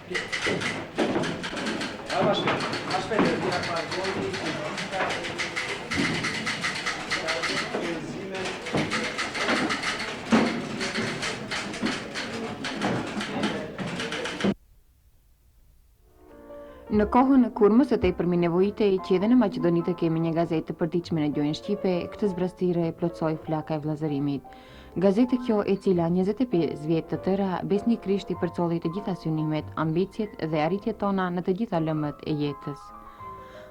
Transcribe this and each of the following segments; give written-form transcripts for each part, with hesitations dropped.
Në kohën kur mësët e për nevojite që edhe në Maqedonitë kemi një gazetë për diçme në gjuhën shqipe, këtë zbrastire plotsoi flaka e vllazërimit. Gazetë kjo e cila 25 vjet të tëra besnikrisht i përcolli të gjitha synimet, ambicjet dhe arritjet tona në të gjitha lëmët e jetës.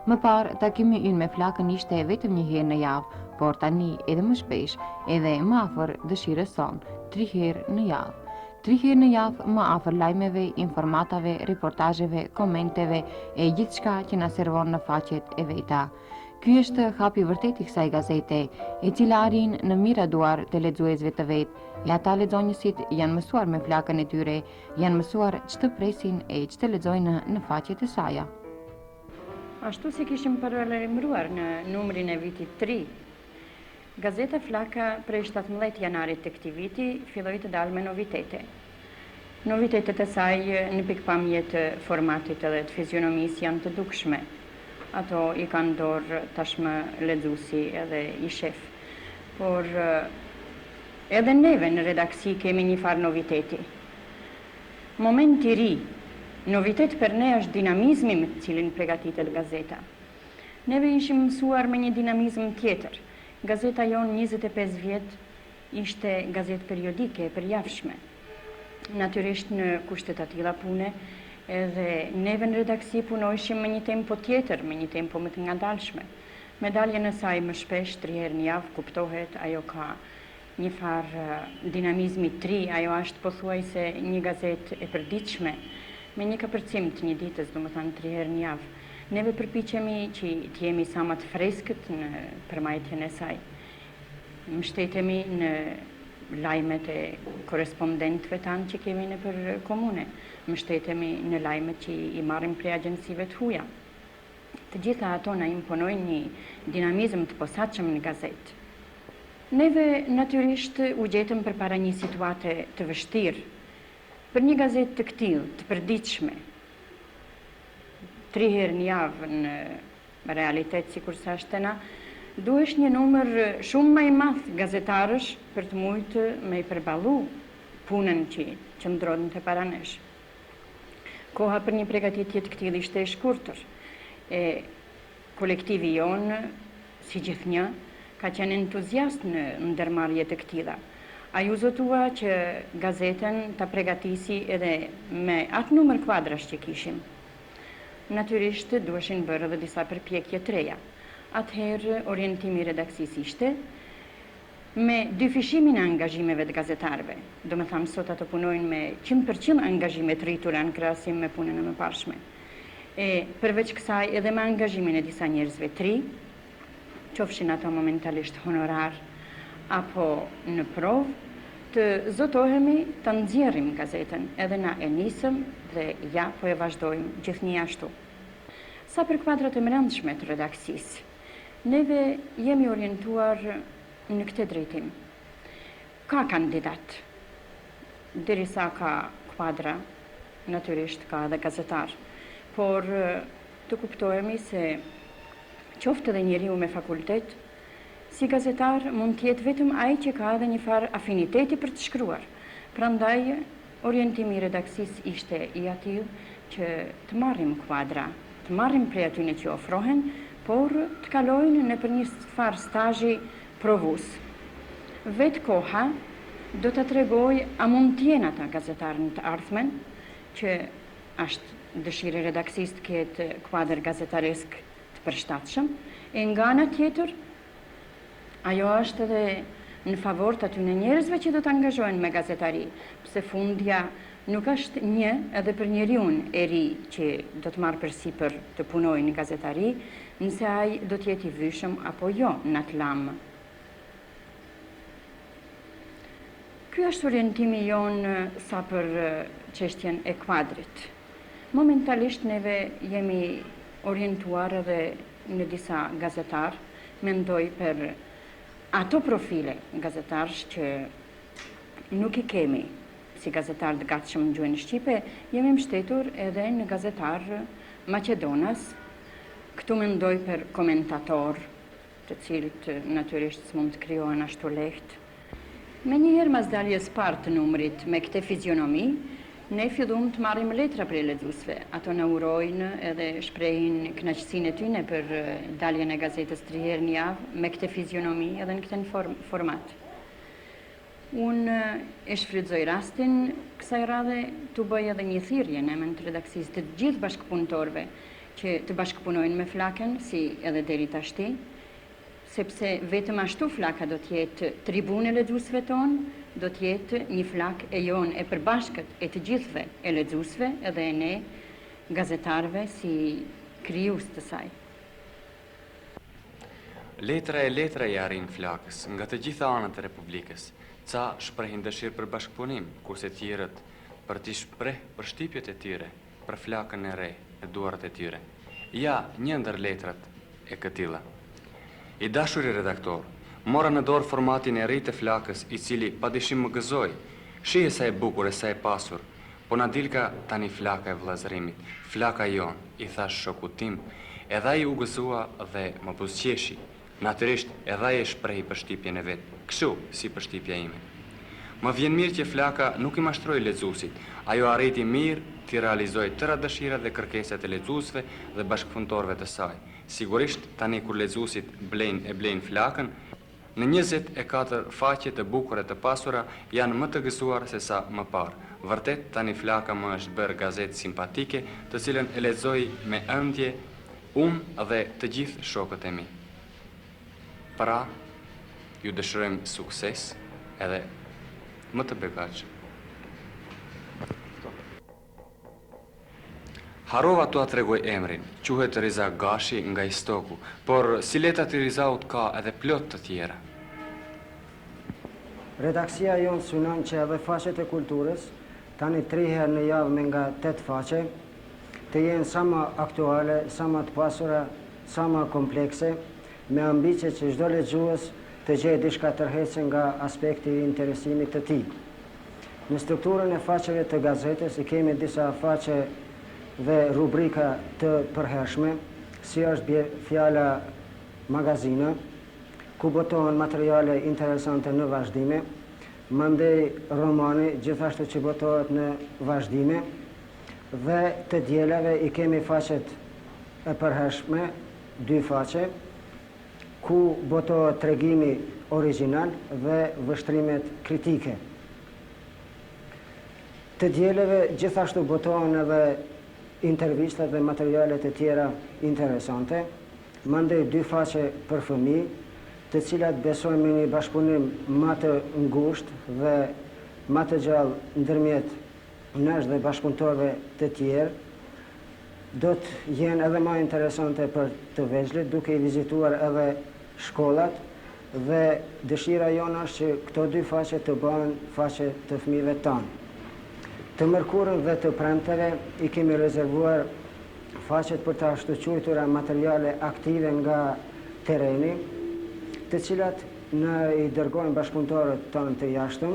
Më parë, takimi ynë me flakën ishte vetëm një herë në javë, por tani edhe më shpesh, edhe më afër dëshirës sonë, 3 herë në javë. 3 herë në javë më afër lajmeve, informatave, reportazheve, komenteve e gjithçka që na servon në faqet e veta. Ky është hapi vërtet i kësaj gazete, e cila arrin në mira duar të lexuesve të vet, e ata lexonjësit janë mësuar me flakën e tyre, janë mësuar ç'të presin e ç'të lexojnë në faqet e saj. Ashtu si kishim paralajmëruar në numrin e vitit 3, Gazeta Flaka prej 17 janarit të këtij viti filloi të dalë me novitete. Novitetet e saj në pikpamje të formatit edhe të fizionomisë janë të dukshme. Ato i kanë dorë tashmë lexuesi edhe i shef. Por edhe neve në redaksi kemi një farë noviteti. Moment i ri. Novitet për ne është dinamizmi me të cilin përgatitet gazeta. Neve ishim mësuar me një dinamizëm tjetër. Gazeta jonë 25 vjet ishte gazetë periodike, përjavshme. Natyrisht në kushtet atilla pune, edhe neve në redaksi punojshim me një tempo tjetër, me një tempo më të ngadalshme. Me daljen e saj më shpesh 3 herë në javë kuptohet, ajo ka një farë dinamizmi të ri, ajo është pothuajse një gazetë e përditshme, me një kapërcim të një ditës, domethënë 3 herë në javë. Neve përpiqemi që të jemi sa më të freskët në përmbajtjen e saj. Mbështetemi në lajmet e korespondentëve tanë që kemi në për komune. Mbështetemi në lajmet që i marrim prej agjencive të huaja. Të gjitha ato na imponojnë një dinamizëm të posaçëm në gazetë. Neve natyrisht u gjetëm përpara një situate të vështirë. Për një gazetë të këtillë, të përditshme, 3 herë në javë në realitet sikur sa shtena, duhesh një numër shumë më i madh gazetarësh për të mujtë me i përballu punën që qëndronte para nesh. Koha për një përgatitje të këtillë ishte e shkurtër. Kolektivi jonë, si gjithnjë, ka qenë entuziast në ndërmarrje të këtilla. Ai u zotua që gazetën ta përgatisi edhe me atë numër kuadrash që kishim. Natyrisht duheshin bërë edhe disa përpjekje të reja. Atëherë orientimi i redaksisë ishte me dyfishimin e angazhimeve të gazetarëve. Domethënë sot ato punojnë me 100% angazhime të rritura në krahasim me punën e mëparshme. Përveç kësaj edhe me angazhimin e disa njerëzve të ri, qofshin ato momentalisht honorar apo në provë, të zotohemi të nxjerrim gazetën, edhe na e nisëm dhe ja po e vazhdojmë gjithnjë ashtu. Sa për kuadrat e brendshme të redaksisë, neve jemi orientuar në këtë drejtim. Ka kandidat, derisa ka kuadra, natyrisht ka edhe gazetar, por të kuptohemi se qoftë edhe njeriu me fakultet, si gazetar mund të jetë vetëm ai që ka edhe një farë afiniteti për të shkruar. Prandaj orientimi i redaksisë ishte i atill që të marrim kuadra, të marrim prej atyne që ofrohen, por të kalojnë në për një farë stazhi provus. Vetë koha do të tregoj a mund të jenë ata gazetarë në të ardhmen, që është dëshirë e redaksisë të ketë kuadër gazetaresk të përshtatshëm, e nga ana tjetër, ajo është edhe në favor të atyne njerëzve që do të angazhohen me gazetari, pse fundja nuk është një edhe për njeriun e ri që do të marrë përsipër të punojë në gazetari, nëse ai do të jetë i vyshëm apo jo në atë lamë. Ky është orientimi jonë sa për çështjen e kuadrit. Momentalisht neve jemi orientuar edhe në disa gazetar, mendoj për ato profile gazetarësh që nuk i kemi si gazetar të gatshëm në gjuhën shqipe, jemi mbështetur edhe në gazetar Maqedonas. Këtu mendoj për komentator, të cilët natyrisht s'mund të krijohen ashtu lehtë. Menjëherë mas daljes parë të numrit me këtë fizionomi, ne fillum të marrim letra prej lexuesve. Ato na urojnë edhe shprehin kënaqësinë e tyre për daljen e gazetës 3 herë në javë me këtë fizionomi edhe në këtë format. Unë e shfrytëzoj rastin kësaj radhe të bëj edhe një thirrje në emër të redaksisë të gjithë bashkëpunëtorëve që të bashkëpunojnë me Flakën, si edhe deri tashti, sepse vetëm ashtu Flaka do të jetë tribunë e lexuesve tonë, do të jetë një flak e jonë e përbashkët e të gjithëve e lexuesve edhe e ne gazetarëve si krijues të saj. Letra e letra i arrin Flakës nga të gjitha anët e Republikës. Ca shprehin dëshirë për bashkëpunim, kurse tjerët për t'i shpreh për shtypjet e tyre, për Flakën e re, e duart e tyre. Ja, një ndër letrat e këtilla. I dashuri redaktor, mora në dorë formatin e ri të Flakës, i cili padyshim më gëzoi. Shije sa e bukur e sa e pasur, po na dilka tani Flaka e vëllazërimit, Flaka jon, i thash shokut tim, edhe ai u gëzua dhe më buzëqeshi. Natyrisht edhe ai e shprehi përshtypjen e vet, kështu si përshtypja ime. Më vjen mirë që Flaka nuk i mashtroi lexuesit, ajo arriti mirë t'i realizoi tëra dëshirat dhe kërkesat e lexuesve dhe bashkëpunëtorëve të saj. Sigurisht, tani kur lexuesit blejnë Flakën, në 24 faqe të bukura të pasura janë më të gëzuar se sa më parë. Vërtet, tani Flaka më është bërë gazetë simpatike, të cilën e lexoj me ëndje unë dhe të gjithë shokët e mi. Pra, ju dëshirojmë sukses edhe më të beqaq. Harova t'ua tregoj emrin, quhet Riza Gashi nga Istoku, por si letat i Rizaut ka edhe plot të tjera. Redaksia jonë synon që edhe faqet e kulturës, tani 3 herë në javë me nga 8 faqe, të jenë sa më aktuale, sa më të pasura, sa më komplekse, me ambicie që çdo lexues të gjejë diçka tërheqëse nga aspekti i interesimit të tij. Në strukturën e faqeve të gazetës i kemi disa faqe dhe rubrika të përhershme, si është fjala magazina, ku botohen materiale interesante në vazhdime, mandej romani, gjithashtu që botohet në vazhdime, dhe të dielave i kemi faqet e përhershme, 2 faqe, ku botohet tregimi original dhe vështrimet kritike. Të dielave gjithashtu botohen edhe intervistat dhe materialet e tjera interesante, mandej 2 faqe për fëmijë, të cilat besojmë me një bashkëpunim më të ngushtë dhe më të gjallë ndërmjet nesh dhe bashkëpunëtorëve të tjerë, do të jenë edhe më interesante për të vegjëlit, duke i vizituar edhe shkollat, dhe dëshira jonë është që këto 2 faqe të bëhen faqe të fëmijëve tanë. Të mërkurën dhe të premteve i kemi rezervuar faqet për të ashtu quajtura materiale aktive nga tereni, të cilat në i dërgojnë bashkëpunëtorët tonë të jashtëm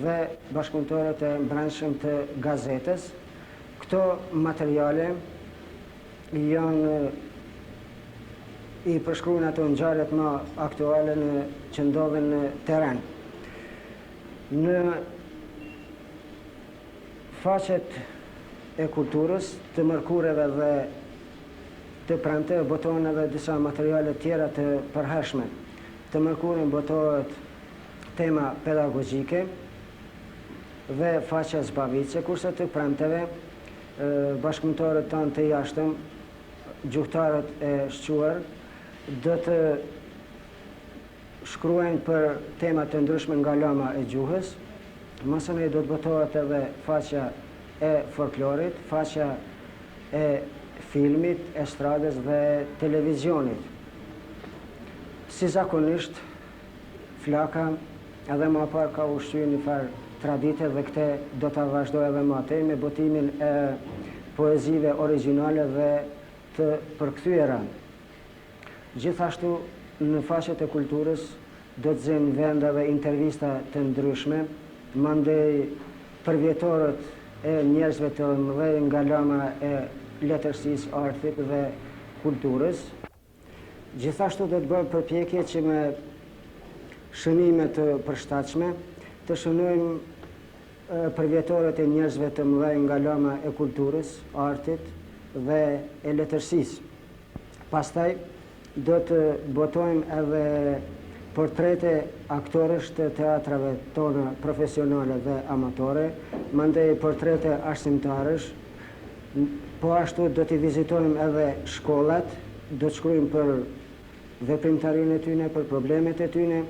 dhe bashkëpunëtorët e brendshëm të gazetës. Këto materiale janë i përshkruajnë ato ngjarjet më aktuale që ndodhen në teren. Në faqet e kulturës, të mërkureve dhe të premteve botohen edhe disa materiale tjera të përhershme. Të mërkurën botohet tema pedagogjike dhe faqja zbavitse, kurse të premteve bashkëpunëtorët tanë të jashtëm, gjuhëtarët e shquar, do të shkruajnë për tema të ndryshme nga lama e gjuhës. Mësën do të botohet edhe faqja e folklorit, faqja e filmit, estradës dhe televizionit. Si zakonisht, Flaka edhe më parë ka ushqyer një farë tradite dhe këte do të vazhdoj edhe më tej me botimin e poezive originale dhe të përkthyera. Gjithashtu, në faqet e kulturës do të zënë vende dhe intervista të ndryshme, mandej për vjetorët e njerëzve të mëdhenj nga lama e letërsisë, artit dhe kulturës. Gjithashtu do të bëjmë përpjekje që me shënime të përshtatshme të shënojmë për vjetorët e njerëzve të mëdhenj nga lama e kulturës, artit dhe e letërsisë. Pastaj do të botojmë edhe portrete aktorësh të teatrave tona profesionale dhe amatore, mandej portrete arsimtarësh, po ashtu do t'i vizitojmë edhe shkollat, do të shkruajmë për veprimtarinë e tyne, për problemet e tyne,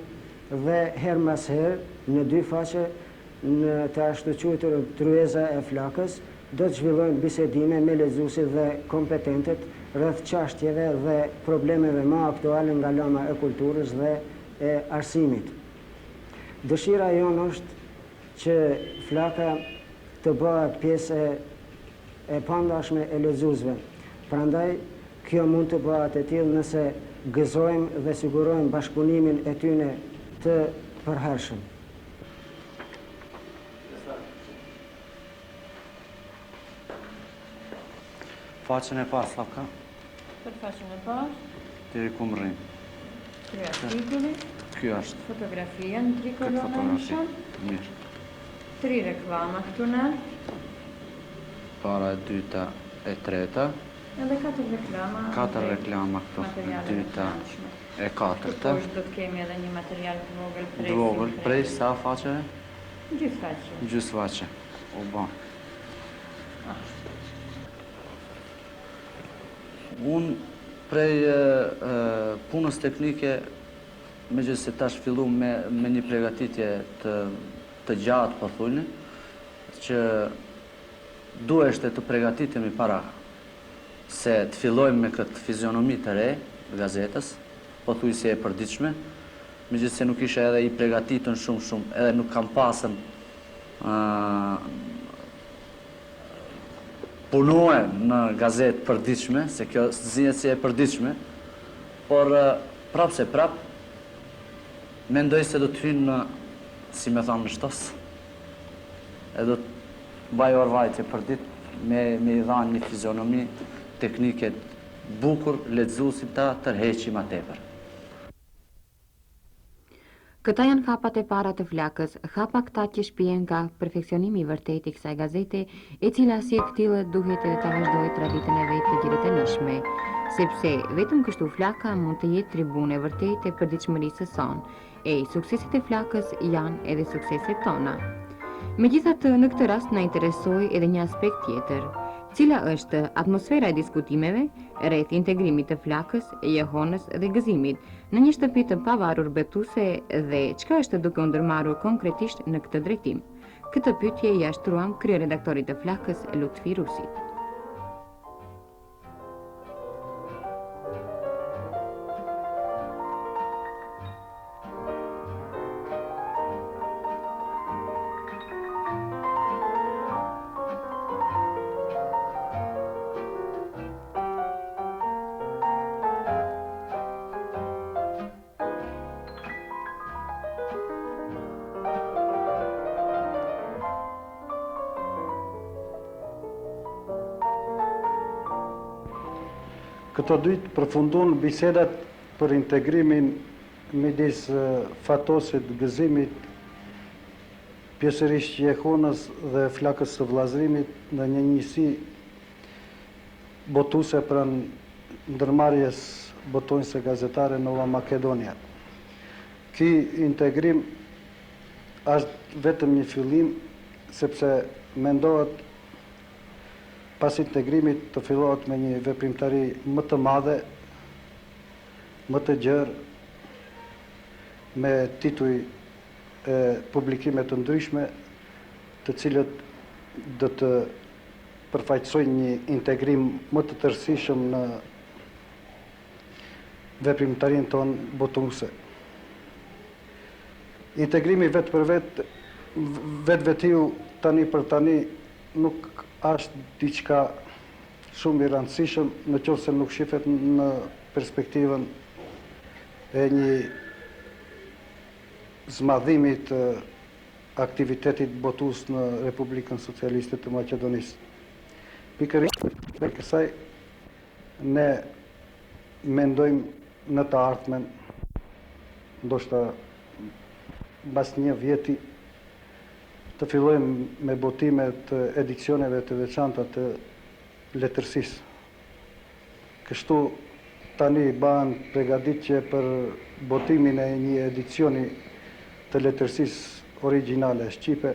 dhe her mas her, në dy faqe, në të ashtu quajtur Tryeza e Flakës, do të zhvillojmë bisedime me lexuesit dhe kompetentet rreth çështjeve dhe problemeve më aktuale nga lama e kulturës dhe e arsimit. Dëshira jonë është që Flaka të bëhet pjesë e pandashme e lexuesve. Prandaj kjo mund të bëhet e tillë nëse gëzojmë dhe sigurojmë bashkëpunimin e tyne të përhershëm. Faqen e parë, Flaka, Për faqen e parë, deri ku më rrim. ky artikulli, Ky është fotografia në këtë trikolona në fotografi. shon, Mirë. 3 reklama këtu në, Para e dyta e treta, edhe 4 reklama. 4 reklama këtu, e Materiale dyta reklamshme. e katërta. Këtu do të kemi edhe një material të vogël prej. Dvogël, prej sa faqeve? Gjithë faqe. Gjysë faqe. U ban. Unë prej punës teknike, me gjithë se tash fillu me një pregatitje të gjatë, po thujnë, që duheshte të pregatitemi para se të fillojmë me këtë fizionomi të re, gazetës, po thuj si e përditshme, me gjithë se nuk isha edhe i pregatitën shumë, edhe nuk kam pasën punue në gazetë përditshme, se kjo zihet si e përditshme, por prap se prap, mendoj se do të hynë në, si me thamë në shtos, e do të baj orvajtje për ditë me i dhanë një fizionomi teknike bukur, lexuesit ta tërheqim ma tepër. Këta janë hapat e para të Flakës, hapa këta që shpihen nga perfeksionimi i vërtet i kësaj gazete, e cila si e këtillë duhet edhe ta vazhdojë traditën e vetë të gjithëtanishme, sepse vetëm kështu Flaka mund të jetë tribune vërtet e përditshmërisë së son, e sukseset e Flakës janë edhe sukseset tona. Megjithatë, në këtë rast na interesoi edhe një aspekt tjetër, cila është atmosfera e diskutimeve rreth integrimit të Flakës, jehonës dhe gëzimit në një shtëpi të pavarur betuese dhe çka është duke u ndërmarrur konkretisht në këtë drejtim. Këtë pyetje ja shtruam kryeredaktorit të Flakës, Lutfi Rusit. Këto dytë përfundon bisedat për integrimin midis fatosit, gëzimit, pjesërisht jehonës dhe Flakës së vllazërimit në një njësi botuese pranë ndërmarrjes botonjëse gazetare Nova Makedonia. Ky integrim është vetëm një fillim, sepse mendohet pas integrimit të fillohet me një veprimtari më të madhe, më të gjerë, me tituj e publikime të ndryshme, të cilët do të përfaqësojnë një integrim më të tërësishëm në veprimtarinë tonë botuese. Integrimi vetë për vetë tani për tani nuk është diçka shumë i rëndësishëm në qoftë se nuk shifet në perspektivën e një zmadhimi të aktivitetit botues në Republikën Socialiste të Maqedonisë. Pikërisht për kësaj ne mendojmë në të ardhmen, ndoshta mbas një vjeti, të fillojmë me botime të edicioneve të veçanta të letërsisë. Kështu tani bëhen përgatitje për botimin e një edicioni të letërsisë origjinale shqipe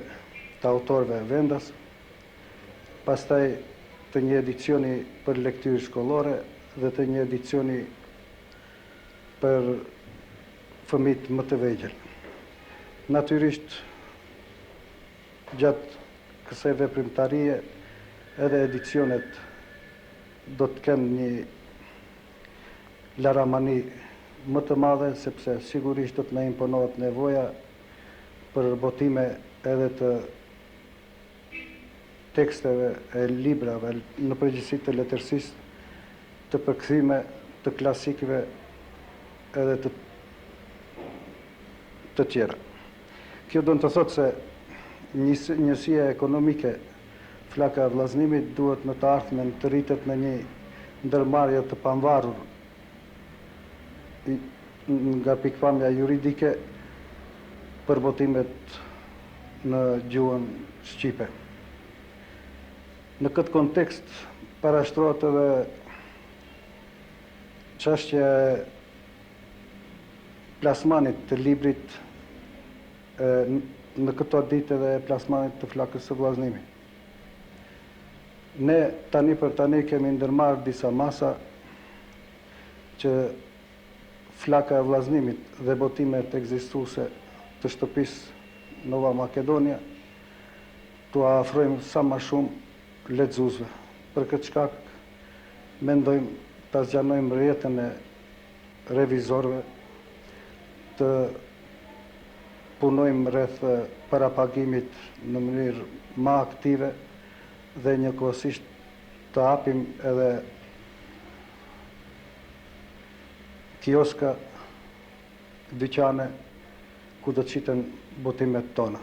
të autorëve vendas, pastaj të një edicioni për lektyrë shkollore dhe të një edicioni për fëmijët më të vegjël. Natyrisht, gjatë kësaj veprimtarie, edhe edicionet do të kenë një laramani më të madhe, sepse sigurisht do të na imponohet nevoja për botime edhe të teksteve e librave në përgjithësi të letërsisë, të përkthyme të klasikëve edhe të tjera. Kjo do të thotë se njësia ekonomike flaka e vllazënimit duhet në të ardhmen të rritet në një ndërmarrje të pavarur nga pikpamja juridike për botimet në gjuhën shqipe. Në këtë kontekst parashtrohet edhe çështja e plasmanit të librit në këto ditë edhe plasmanit të flakës së vllazënimit. Ne tani për tani kemi ndërmarrë disa masa që flaka e vllazënimit dhe botimet ekzistuese të shtëpisë Nova Makedonia t'u afrojmë sa më shumë lexuesve. Për këtë shkak mendojmë ta zgjanojmë rrjetën e revizorëve, të punojmë rreth parapagimit në mënyrë më aktive dhe njëkohësisht të hapim edhe kioska, dyqane ku do të qiten botimet tona.